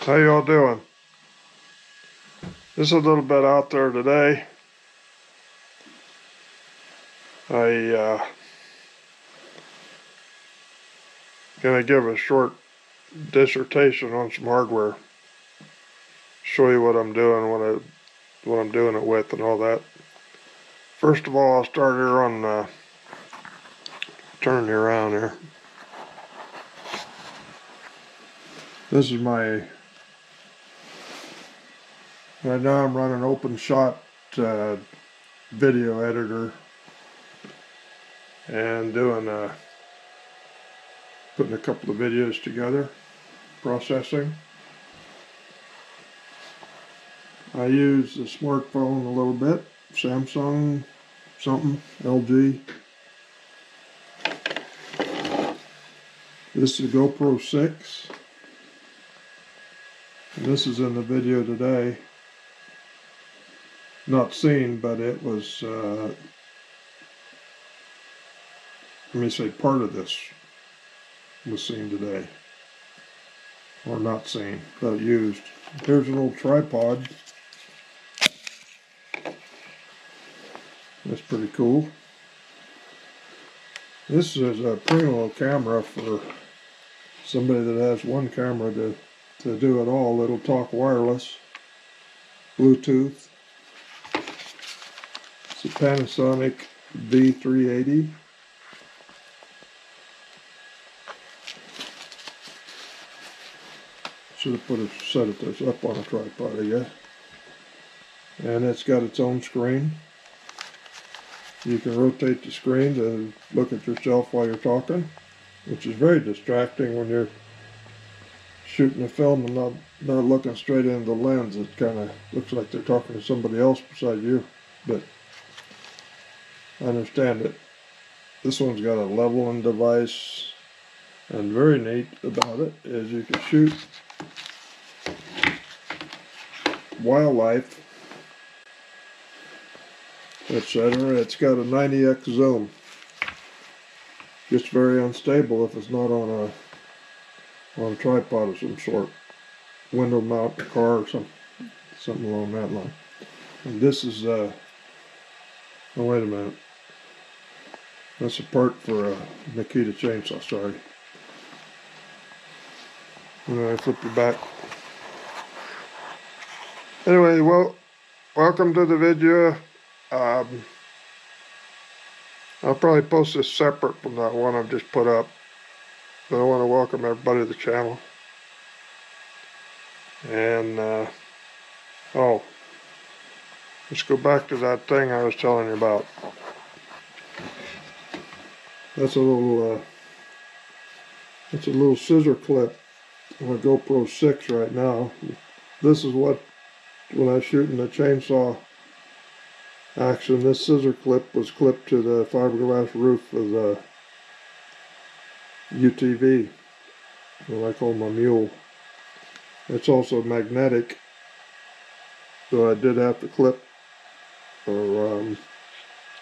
How y'all doing? This is a little bit out there today. Gonna give a short dissertation on some hardware. Show you what I'm doing, what I'm doing it with, and all that. First of all, I'll start here on turn you around here. This is my. Right now, I'm running OpenShot video editor and doing putting a couple of videos together, processing. I use the smartphone a little bit, Samsung, something, LG. This is a GoPro 6. And this is in the video today. Not seen, but it was, let me say part of this was seen today. Or not seen, but used. Here's an old tripod. That's pretty cool. This is a primo camera for somebody that has one camera to do it all. It'll talk wireless, Bluetooth. It's a Panasonic V380. Should have set this up on a tripod, I guess. And it's got its own screen. You can rotate the screen to look at yourself while you're talking, which is very distracting when you're shooting a film and not looking straight into the lens. It kind of looks like they're talking to somebody else beside you, but I understand it. This one's got a leveling device, and very neat about it is you can shoot wildlife, etc. It's got a 90x zoom. Just very unstable if it's not on a tripod of some sort. Window mount in the car or something along that line. And this is oh wait a minute. That's a part for a Nikita chainsaw, sorry. I flip you back. Anyway, well, welcome to the video. I'll probably post this separate from that one I've just put up. But I want to welcome everybody to the channel. And, oh, let's go back to that thing I was telling you about. That's a little scissor clip on a GoPro 6 right now. This is what, when I was shooting the chainsaw action, this scissor clip was clipped to the fiberglass roof of the UTV, what I call my mule. It's also magnetic, so I did have to clip or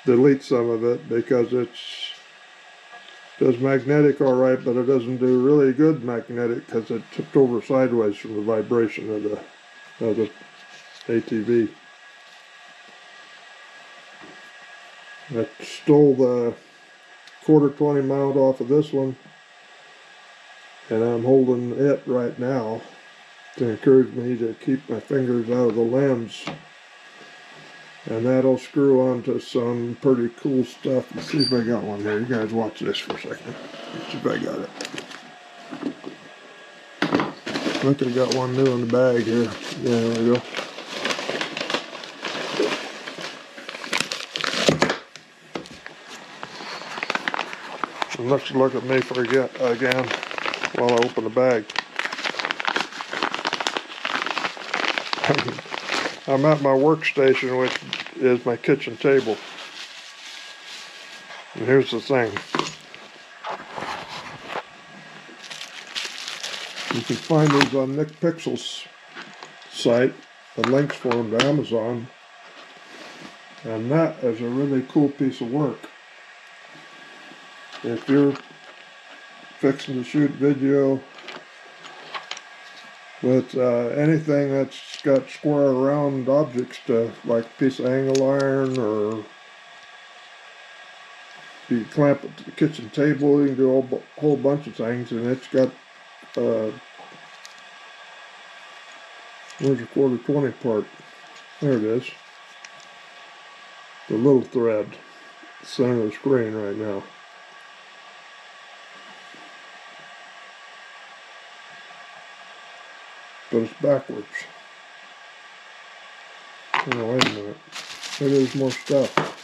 delete some of it because does magnetic all right, but it doesn't do really good magnetic because it tipped over sideways from the vibration of the ATV. I stole the 1/4 mount off of this one, and I'm holding it right now to encourage me to keep my fingers out of the lens. And that'll screw onto some pretty cool stuff. Let's see if I got one here. You guys watch this for a second. Let's see if I got it. I think I got one new in the bag here. Yeah, there we go. And let's look at me forget again while I open the bag. I'm at my workstation, which is my kitchen table. And here's the thing. You can find these on Nick Pixel's site, the links for them to Amazon. And that is a really cool piece of work. If you're fixing to shoot video with anything that's got square round objects to, like a piece of angle iron, or you clamp it to the kitchen table. You can do a whole bunch of things, and it's got where's the 1/4 part? There it is. The little thread, center of the screen right now. But it's backwards. Oh, wait a minute. Maybe there's more stuff.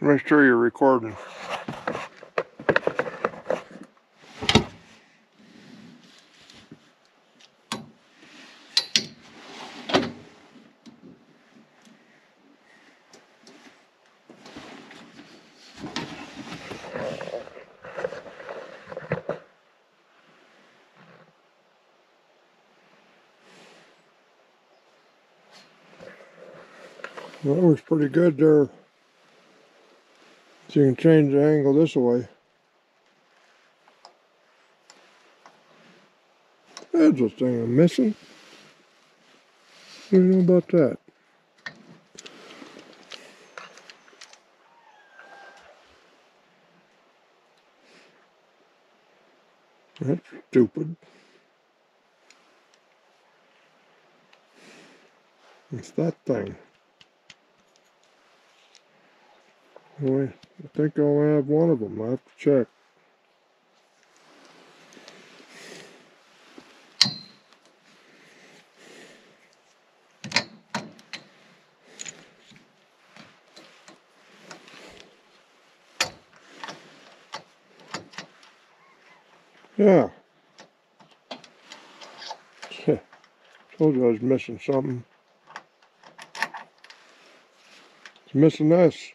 Make sure you're recording. Well, that works pretty good there. So you can change the angle this way. There's a thing I'm missing. What do you know about that? That's stupid. It's that thing. Boy, I think I only have one of them. I have to check. Yeah. Told you I was missing something. It's missing this.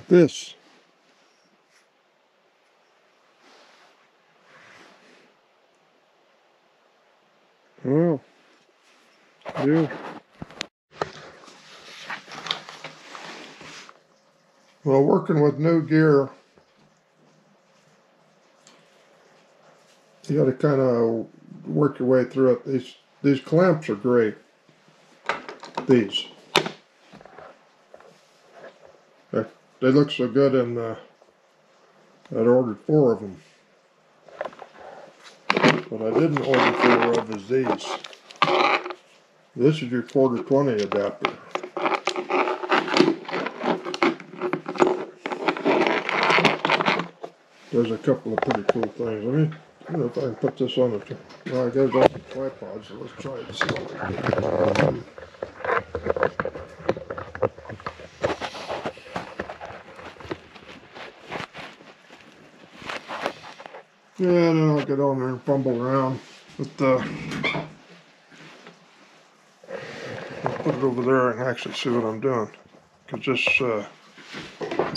This. Well, yeah. Well, working with new gear, you got to kind of work your way through it. These clamps are great. These. They look so good, and I'd ordered 4 of them. What I didn't order 4 of is these. This is your 1/4 adapter. There's a couple of pretty cool things. I don't know if I can put this on the, well, I got it on the tripod, so let's try it and see what we can. Yeah, then I'll get on there and fumble around with the, I'll put it over there and actually see what I'm doing. Because this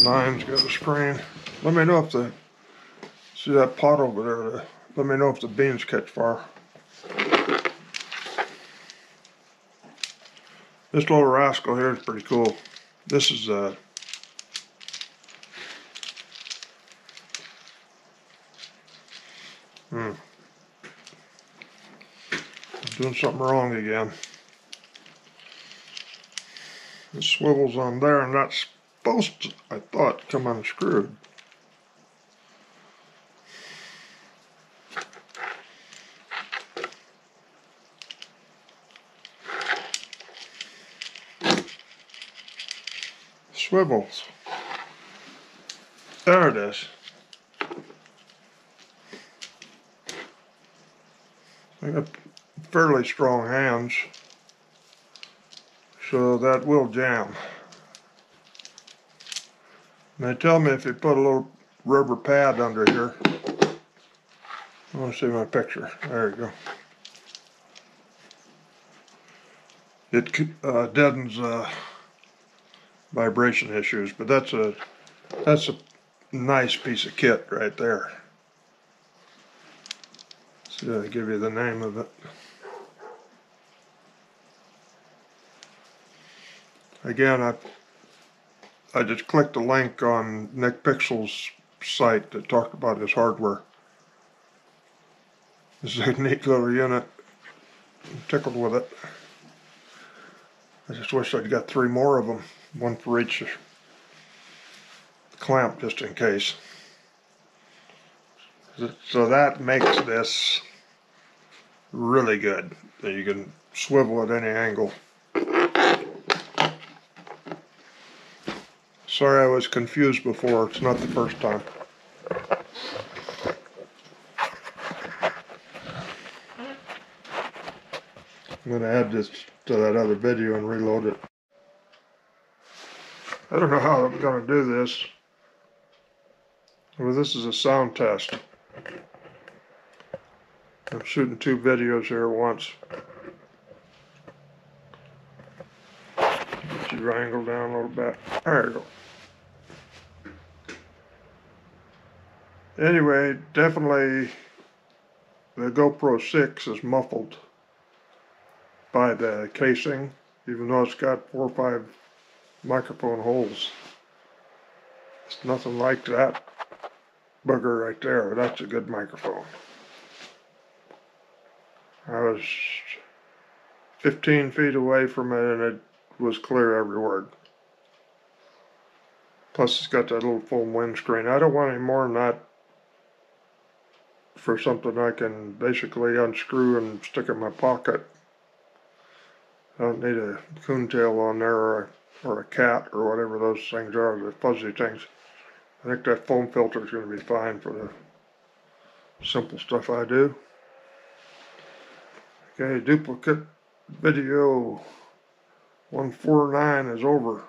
9's got a screen. Let me know if see that pot over there, let me know if the beans catch fire. This little rascal here is pretty cool. This is I'm doing something wrong again. It swivels on there, and that's supposed to, I thought, come unscrewed. Swivels. There it is. I got fairly strong hands, so that will jam. And they tell me if you put a little rubber pad under here. I want to see my picture. There you go. it deadens vibration issues, but that's a nice piece of kit right there. So I give you the name of it. Again, I just clicked a link on Nick Pixel's site that talked about his hardware. This is a neat little unit. I'm tickled with it. I just wish I'd got 3 more of them, one for each clamp just in case. So that makes this really good. You can swivel at any angle. Sorry I was confused before, it's not the first time. I'm going to add this to that other video and reload it. I don't know how I'm going to do this. Well, this is a sound test. I'm shooting 2 videos here at once. Get your angle down a little bit. There you go. Anyway, definitely the GoPro 6 is muffled by the casing, even though it's got 4 or 5 microphone holes. It's nothing like that bugger right there. That's a good microphone. I was 15 feet away from it and it was clear every word. Plus it's got that little foam windscreen. I don't want any more than that for something I can basically unscrew and stick in my pocket. I don't need a coontail on there or a cat or whatever those things are, the fuzzy things. I think that foam filter is going to be fine for the simple stuff I do. Okay, duplicate video 149 is over.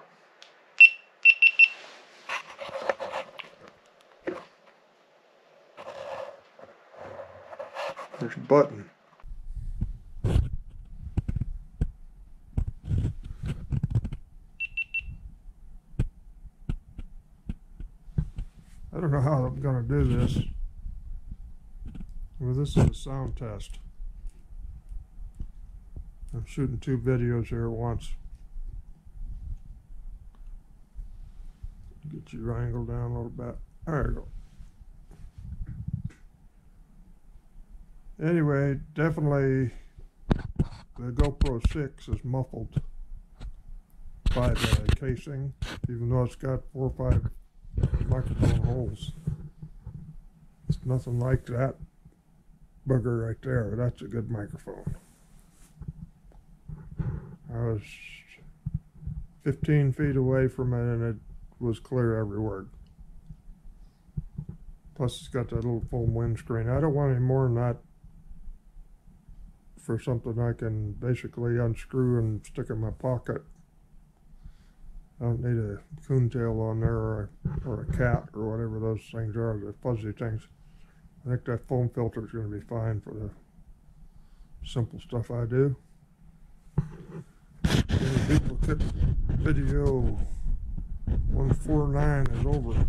There's a button. I don't know how I'm going to do this. Well, this is a sound test. I'm shooting 2 videos here at once. Get your angle down a little bit. There you go. Anyway, definitely the GoPro 6 is muffled by the casing, even though it's got 4 or 5 microphone holes. It's nothing like that bugger right there. That's a good microphone. I was 15 feet away from it and it was clear every word. Plus it's got that little foam windscreen. I don't want any more than that for something I can basically unscrew and stick in my pocket. I don't need a coontail on there or a cat or whatever those things are, the fuzzy things. I think that foam filter is going to be fine for the simple stuff I do. Okay, duplicate video 149 is over.